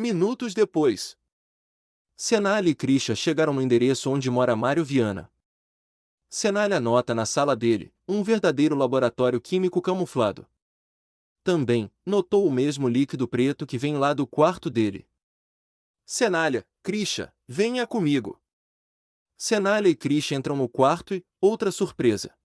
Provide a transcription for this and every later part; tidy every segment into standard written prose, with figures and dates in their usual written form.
Minutos depois, Cenália e Krisha chegaram no endereço onde mora Mário Viana. Cenália nota na sala dele um verdadeiro laboratório químico camuflado. Também notou o mesmo líquido preto que vem lá do quarto dele. Cenália, Krisha, venha comigo. Cenália e Krisha entram no quarto e, outra surpresa.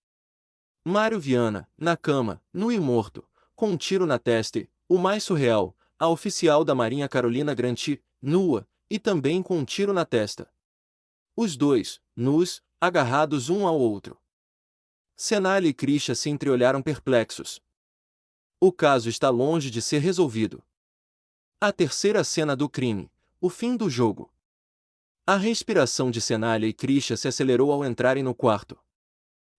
Mário Viana, na cama, nu e morto, com um tiro na testa e, o mais surreal, a oficial da Marinha Carolina Granti, nua, e também com um tiro na testa. Os dois, nus, agarrados um ao outro. Cenália e Krisha se entreolharam perplexos. O caso está longe de ser resolvido. A terceira cena do crime, o fim do jogo. A respiração de Cenália e Krisha se acelerou ao entrarem no quarto.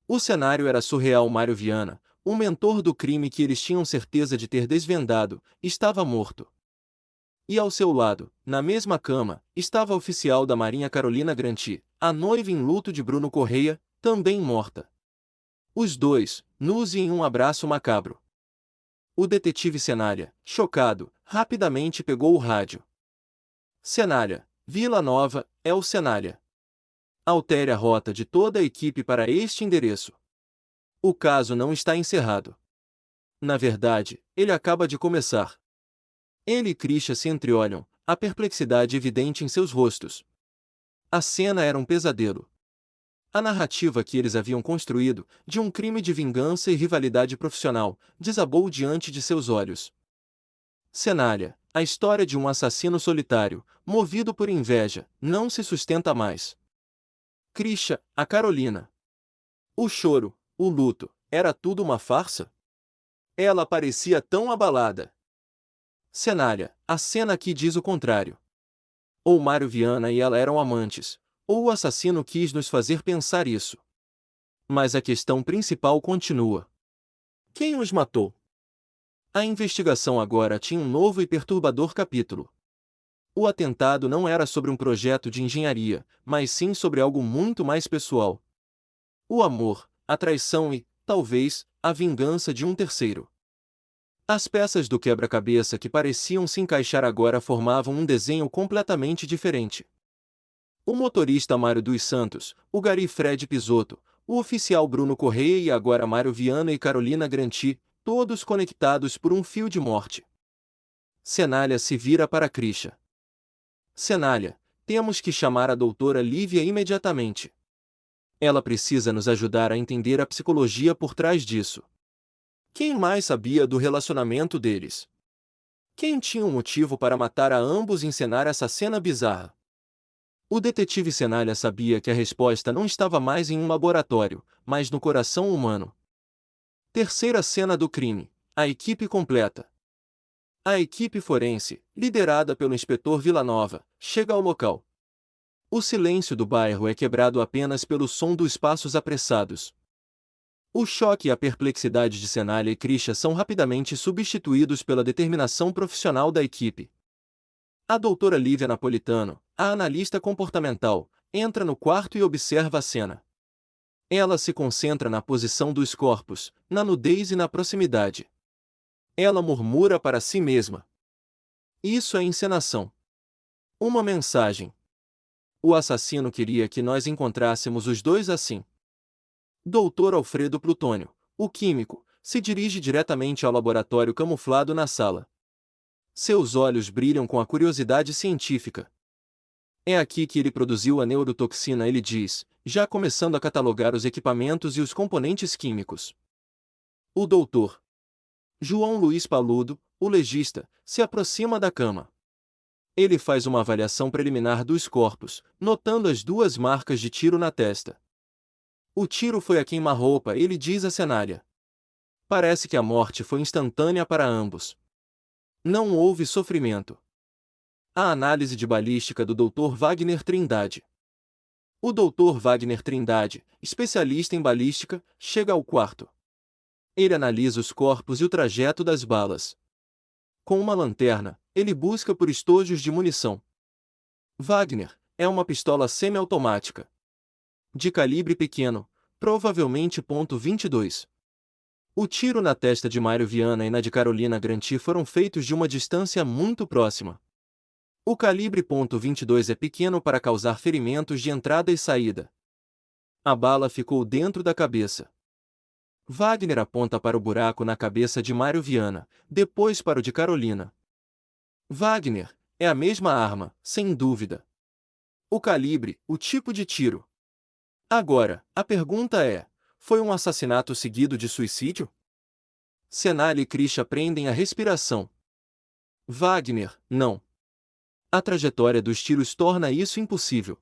O cenário era surreal. Mário Viana, o mentor do crime que eles tinham certeza de ter desvendado, estava morto. E ao seu lado, na mesma cama, estava a oficial da Marinha Carolina Granti, a noiva em luto de Bruno Correia, também morta. Os dois, nus e em um abraço macabro. O detetive Cenália, chocado, rapidamente pegou o rádio. Cenália, Vila Nova, é o Cenália. Altere a rota de toda a equipe para este endereço. O caso não está encerrado. Na verdade, ele acaba de começar. Ele e Krisha se entreolham, a perplexidade evidente em seus rostos. A cena era um pesadelo. A narrativa que eles haviam construído, de um crime de vingança e rivalidade profissional, desabou diante de seus olhos. Cenália, a história de um assassino solitário, movido por inveja, não se sustenta mais. Krisha, a Carolina. O choro, o luto, era tudo uma farsa? Ela parecia tão abalada. Cenália, a cena aqui diz o contrário. Ou Mário Viana e ela eram amantes, ou o assassino quis nos fazer pensar isso. Mas a questão principal continua. Quem os matou? A investigação agora tinha um novo e perturbador capítulo. O atentado não era sobre um projeto de engenharia, mas sim sobre algo muito mais pessoal. O amor, a traição e, talvez, a vingança de um terceiro. As peças do quebra-cabeça que pareciam se encaixar agora formavam um desenho completamente diferente. O motorista Mário dos Santos, o gari Fred Pisotto, o oficial Bruno Correia e agora Mário Viana e Carolina Granti, todos conectados por um fio de morte. Cenália se vira para Krisha. Cenália, temos que chamar a doutora Lívia imediatamente. Ela precisa nos ajudar a entender a psicologia por trás disso. Quem mais sabia do relacionamento deles? Quem tinha um motivo para matar a ambos e encenar essa cena bizarra? O detetive Cenália sabia que a resposta não estava mais em um laboratório, mas no coração humano. Terceira cena do crime, a equipe completa. A equipe forense, liderada pelo inspetor Villanova, chega ao local. O silêncio do bairro é quebrado apenas pelo som dos passos apressados. O choque e a perplexidade de Cenália e Krisha são rapidamente substituídos pela determinação profissional da equipe. A doutora Lívia Napolitano, a analista comportamental, entra no quarto e observa a cena. Ela se concentra na posição dos corpos, na nudez e na proximidade. Ela murmura para si mesma. Isso é encenação. Uma mensagem. O assassino queria que nós encontrássemos os dois assim. Dr. Alfredo Plutônio, o químico, se dirige diretamente ao laboratório camuflado na sala. Seus olhos brilham com a curiosidade científica. É aqui que ele produziu a neurotoxina, ele diz, já começando a catalogar os equipamentos e os componentes químicos. O doutor João Luiz Paludo, o legista, se aproxima da cama. Ele faz uma avaliação preliminar dos corpos, notando as duas marcas de tiro na testa. O tiro foi a queima-roupa, ele diz a Cenália. Parece que a morte foi instantânea para ambos. Não houve sofrimento. A análise de balística do Dr. Wagner Trindade. O Dr. Wagner Trindade, especialista em balística, chega ao quarto. Ele analisa os corpos e o trajeto das balas. Com uma lanterna, ele busca por estojos de munição. Wagner, é uma pistola semiautomática. De calibre pequeno, provavelmente .22. O tiro na testa de Mário Viana e na de Carolina Granti foram feitos de uma distância muito próxima. O calibre .22 é pequeno para causar ferimentos de entrada e saída. A bala ficou dentro da cabeça. Wagner aponta para o buraco na cabeça de Mário Viana, depois para o de Carolina. Wagner, é a mesma arma, sem dúvida. O calibre, o tipo de tiro. Agora, a pergunta é: foi um assassinato seguido de suicídio? Senalha e Krisha prendem a respiração. Wagner, não. A trajetória dos tiros torna isso impossível.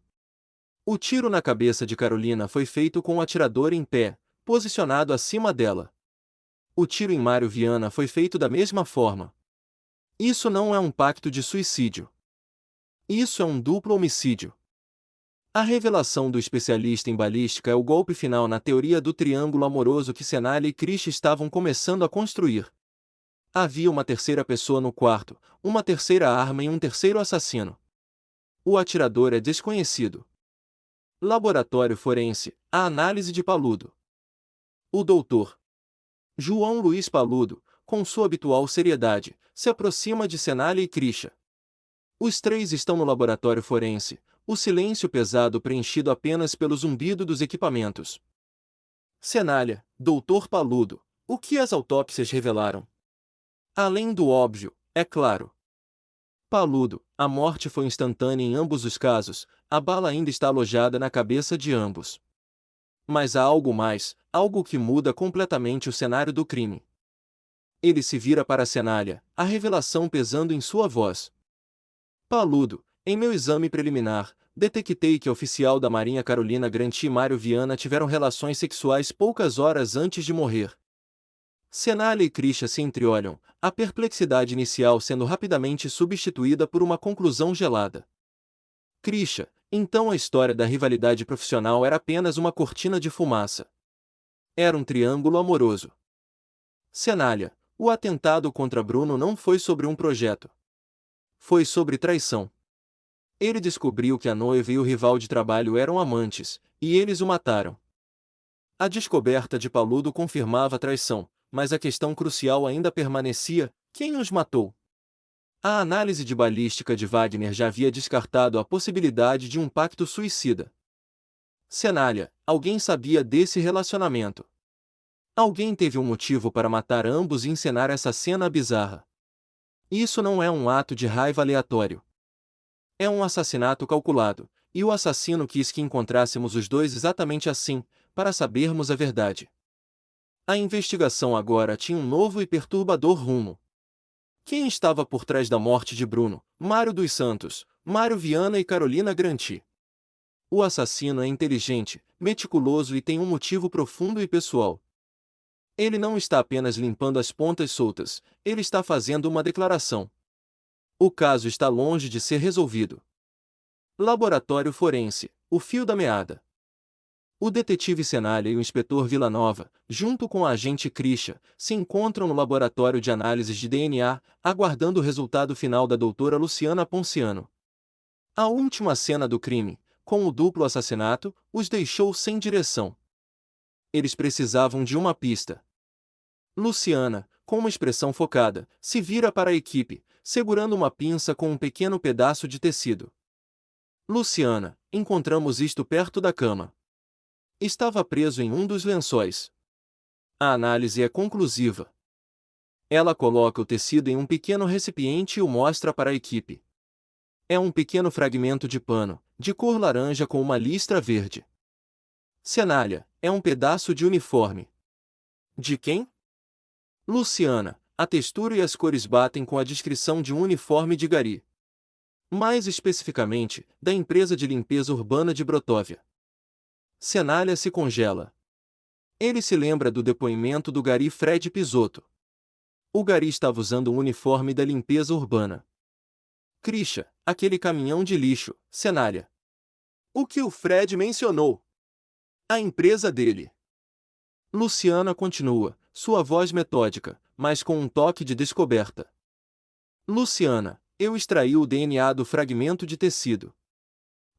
O tiro na cabeça de Carolina foi feito com o atirador em pé, posicionado acima dela. O tiro em Mário Viana foi feito da mesma forma. Isso não é um pacto de suicídio. Isso é um duplo homicídio. A revelação do especialista em balística é o golpe final na teoria do triângulo amoroso que Senalha e Krisha estavam começando a construir. Havia uma terceira pessoa no quarto, uma terceira arma e um terceiro assassino. O atirador é desconhecido. Laboratório forense, a análise de Paludo. O doutor João Luiz Paludo, com sua habitual seriedade, se aproxima de Senalha e Krisha. Os três estão no laboratório forense, o silêncio pesado preenchido apenas pelo zumbido dos equipamentos. Senalha, doutor Paludo, o que as autópsias revelaram? Além do óbvio, é claro. Paludo, a morte foi instantânea em ambos os casos, a bala ainda está alojada na cabeça de ambos. Mas há algo mais, algo que muda completamente o cenário do crime. Ele se vira para Senalha, a revelação pesando em sua voz. Paludo, em meu exame preliminar, detectei que a oficial da Marinha Carolina Granti e Mário Viana tiveram relações sexuais poucas horas antes de morrer. Senalha e Krisha se entreolham, a perplexidade inicial sendo rapidamente substituída por uma conclusão gelada. Krisha, então a história da rivalidade profissional era apenas uma cortina de fumaça. Era um triângulo amoroso. Senalha, o atentado contra Bruno não foi sobre um projeto. Foi sobre traição. Ele descobriu que a noiva e o rival de trabalho eram amantes, e eles o mataram. A descoberta de Paludo confirmava a traição, mas a questão crucial ainda permanecia: quem os matou? A análise de balística de Wagner já havia descartado a possibilidade de um pacto suicida. Senalha, alguém sabia desse relacionamento. Alguém teve um motivo para matar ambos e encenar essa cena bizarra. Isso não é um ato de raiva aleatório. É um assassinato calculado, e o assassino quis que encontrássemos os dois exatamente assim, para sabermos a verdade. A investigação agora tinha um novo e perturbador rumo. Quem estava por trás da morte de Bruno, Mário dos Santos, Mário Viana e Carolina Granti? O assassino é inteligente, meticuloso e tem um motivo profundo e pessoal. Ele não está apenas limpando as pontas soltas, ele está fazendo uma declaração. O caso está longe de ser resolvido. Laboratório forense, o fio da meada. O detetive Senalha e o inspetor Villanova, junto com a agente Krisha, se encontram no laboratório de análises de DNA, aguardando o resultado final da doutora Luciana Ponciano. A última cena do crime, com o duplo assassinato, os deixou sem direção. Eles precisavam de uma pista. Luciana, com uma expressão focada, se vira para a equipe, segurando uma pinça com um pequeno pedaço de tecido. Luciana, encontramos isto perto da cama. Estava preso em um dos lençóis. A análise é conclusiva. Ela coloca o tecido em um pequeno recipiente e o mostra para a equipe. É um pequeno fragmento de pano, de cor laranja com uma listra verde. Senalha, é um pedaço de uniforme. De quem? Luciana, a textura e as cores batem com a descrição de um uniforme de gari. Mais especificamente, da empresa de limpeza urbana de Brotóvia. Senalha se congela. Ele se lembra do depoimento do gari Fred Pisotto. O gari estava usando um uniforme da limpeza urbana. Krisha, aquele caminhão de lixo, Senalha. O que o Fred mencionou? A empresa dele. Luciana continua, sua voz metódica, mas com um toque de descoberta. Luciana, eu extraí o DNA do fragmento de tecido.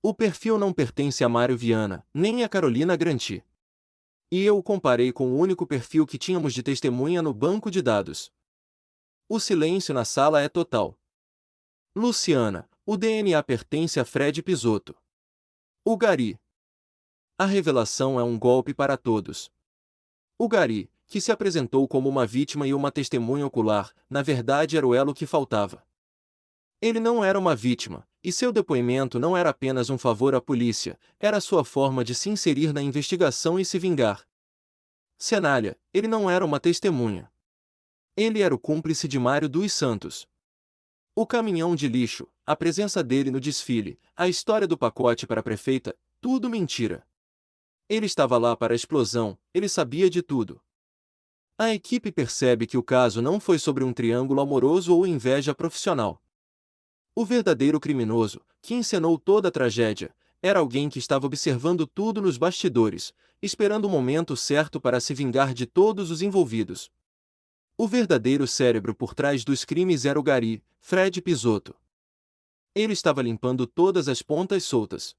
O perfil não pertence a Mário Viana, nem a Carolina Granti. E eu o comparei com o único perfil que tínhamos de testemunha no banco de dados. O silêncio na sala é total. Luciana, O DNA pertence a Fred Pisotto. O Gari. A revelação é um golpe para todos. O Gari, que se apresentou como uma vítima e uma testemunha ocular, na verdade era o elo que faltava. Ele não era uma vítima, e seu depoimento não era apenas um favor à polícia, era sua forma de se inserir na investigação e se vingar. Cenália, ele não era uma testemunha. Ele era o cúmplice de Mário dos Santos. O caminhão de lixo, a presença dele no desfile, a história do pacote para a prefeita, tudo mentira. Ele estava lá para a explosão, ele sabia de tudo. A equipe percebe que o caso não foi sobre um triângulo amoroso ou inveja profissional. O verdadeiro criminoso, que encenou toda a tragédia, era alguém que estava observando tudo nos bastidores, esperando o momento certo para se vingar de todos os envolvidos. O verdadeiro cérebro por trás dos crimes era o Gari, Fred Pisotto. Ele estava limpando todas as pontas soltas.